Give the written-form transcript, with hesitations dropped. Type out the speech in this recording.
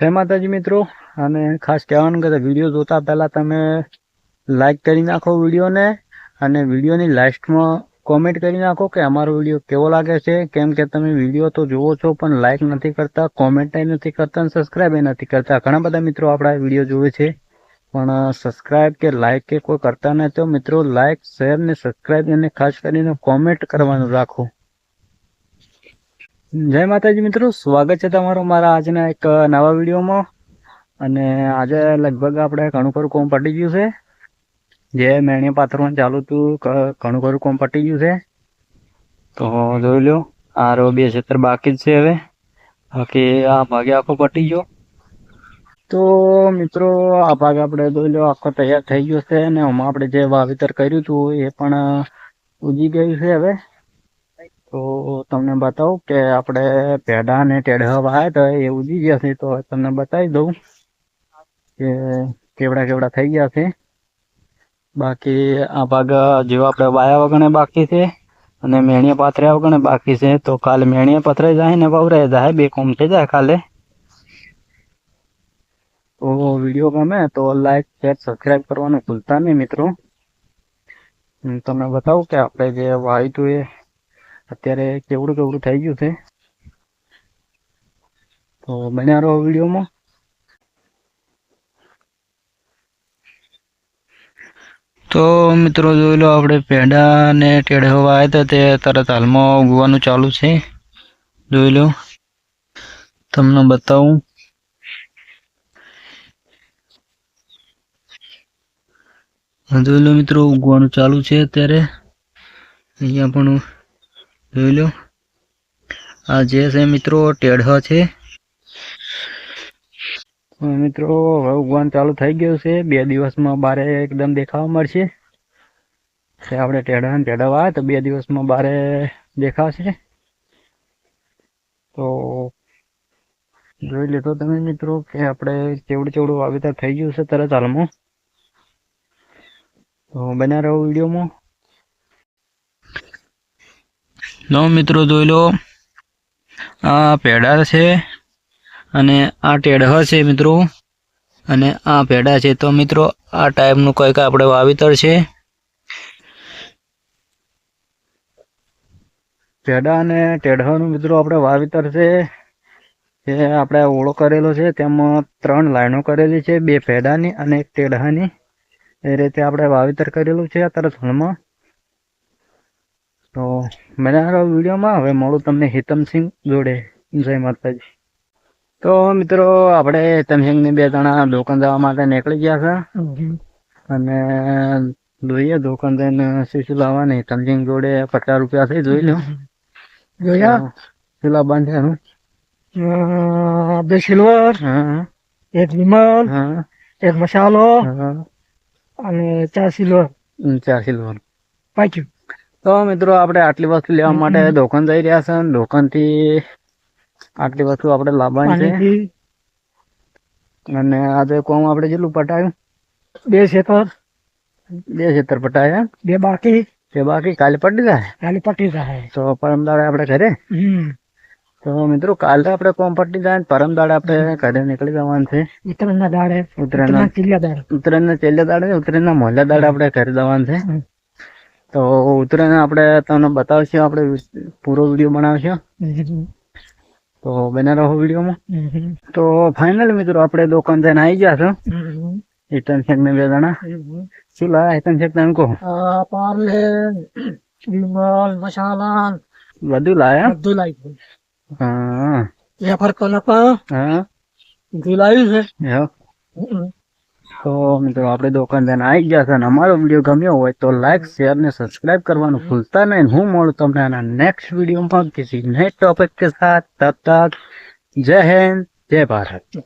જય માતાજી મિત્રો, અને ખાસ કહેવાનું કે વિડીયો જોતા પહેલા તમે લાઈક કરી નાખો વિડીયોને, અને વિડીયોની લાસ્ટમાં કોમેન્ટ કરી નાખો કે અમારો વિડીયો કેવો લાગે છે. કેમ કે તમે વિડીયો તો જુઓ છો પણ લાઈક નથી કરતા, કોમેન્ટ નથી કરતા અને સબસ્ક્રાઈબ નથી કરતા. ઘણા બધા મિત્રો આપણા વિડીયો જોવે છે પણ સબસ્ક્રાઈબ કે લાઈક કે કોઈ કરતા નથી. તો મિત્રો લાઈક, શેર ને સબસ્ક્રાઈબ અને ખાસ કરીને કોમેન્ટ કરવાનું રાખો. જય માતાજી મિત્રો, સ્વાગત છે તમારું મારા આજના એક નવા વિડીયોમાં. અને આજે લગભગ આપણે ઘણું ખરું કોમ પટી ગયું છે. જે મેણીએ પાથરવાનું ચાલુ હતું ઘણું ખરું કોમ પટી ગયું છે. તો જોઈ લો, આ રો 2 ક્ષેત્ર બાકી જ છે. હવે બાકી આ ભાગે આખો પટી ગયો. તો મિત્રો આ ભાગ આપણે જોઈ લો આખો તૈયાર થઈ ગયો છે. અને આમાં આપણે જે વાવેતર કર્યું હતું એ પણ ઉગી ગયું છે. હવે તો તમને બતાવું કે આપણે પેડા ને ટેઢા વાયા હતા એ ઉગી ગયા છે. તો તમને બતાવી દઉં કે કેવડા થઈ ગયા છે. બાકી આ ભાગ જેવા આપણે વાયા વગણે બાકી છે અને મેણીએ પાથર્યા વગણે બાકી છે. તો કાલે મેણીએ પથરાઈ જાય ને વવરાઈ જાય, 2 કોમ થઈ જાય કાલે. તો વિડીયો ગમે તો લાઈક, શેર, સબસ્ક્રાઈબ કરવાનું ભૂલતા નહીં મિત્રો. તમને બતાવું કે આપણે જે વાવ્યું હતું એ અત્યારે કેવડું થઈ ગયું છે. તો બન્યા રહો વિડીયોમાં. તો મિત્રો જોઈ લો, આપણે પેડા ને ટેઢા વાવ્યા હતા તે તરત હાલમાં ઉગવાનું ચાલુ છે. જોઈ લો, તમને બતાવું. જોઈ લો મિત્રો, ઉગવાનું ચાલુ છે અત્યારે. અહીંયા પણ જોઈ લો, આ જે છે મિત્રો ટેઢા છે. મિત્રો હવે ઉગવાનું ચાલુ થઈ ગયું છે. 2 દિવસમાં બારે એકદમ દેખાવા મળશે. આપણે ટેઢા વાવ્યા તો 2 દિવસમાં બારે દેખાશે. તો જોઈ લેતો તમે મિત્રો કે આપણે કેવડું વાવેતર થઈ ગયું છે તરત હાલમાં. તો બન્યા રહો વિડીયોમાં. લો મિત્રો જોઈ લો, આ પેડા છે અને આ ટેઢા છે મિત્રો, અને આ પેડા છે. તો મિત્રો આ ટાઈપનું કંઈક આપણે વાવેતર છે. પેડા અને ટેઢાનું મિત્રો આપણે વાવેતર છે. જે આપણે ઓળો કરેલો છે તેમાં 3 લાઈનો કરેલી છે, 2 પેડાની અને 1 ટેઢાની. એ રીતે આપણે વાવેતર કરેલું છે અત્યારે હાલમાં. તો બન્યા વિડીયોમાં. હવે મળું તમને હિતમસિંહ જોડે. જય માતાજી. તો મિત્રો આપણે હિતમસિંહની 2 જણા દુકાન જવા માટે નીકળી ગયા છે. અને જોઈએ દુકાન જઈને શું લાવવાની. હિતમસિંહ જોડે 50 રૂપિયા છે. જોઈ લો, જોયા શું લાવવાનું છે એનું. 2 સિલ્વર, 1 વિમલ, 1 મસાલો અને 4 સિલ્વર. 4 સિલ્વર પાક્યું. તો મિત્રો આપણે આટલી વસ્તુ લેવા માટે દુકાન જઈ રહ્યા છે. દુકાન થી આટલી વસ્તુ આપણે લાવવાની છે. અને આજે કોમ આપણે જેટલું પટાયું, 2 ક્ષેત્ર પટાયા, 2 બાકી. કાલે પટી જાય. તો પરમ દાડે આપણે ઘરે. તો મિત્રો કાલે આપણે કોમ પટી જાય, પરમ દાડે આપણે ઘરે નીકળી જવાનું છે. ઉત્તરાયણના દાડે, ઉત્તરાયણના છેલ્લા દાડે, ઉત્તરાયણના મોલા દાડે આપણે ઘરે જવાનું છે. તો ઉત્તરાયણ આપણે તમને બતાવશું, આપણે પૂરો વિડીયો બનાવશું. તો બન્યા રહો વિડીયોમાં. તો ફાઇનલ મિત્રો આપણે દુકાન જઈને આવી ગયા છો. હિતમસિંહ ને 2 જણા શું લાયા? હિતમસિંહ તમે કહો. પાર્લે, વિમલ, મસાલા બધું લાયા. બધું લાવ્યું. હા, વેફર કલપા બધું લાવ્યું છે. તો મિત્રો આપણે દુકાન જઈને આવી ગયા છે. અને અમારો વિડીયો ગમ્યો હોય તો લાઈક, શેર ને સબસ્ક્રાઇબ કરવાનું ભૂલતા નહીં. હું મળું તમને આના નેક્સ્ટ વિડીયોમાં કિસી નए टॉपिक के साथ. तब तक जय हिंद, जय भारत.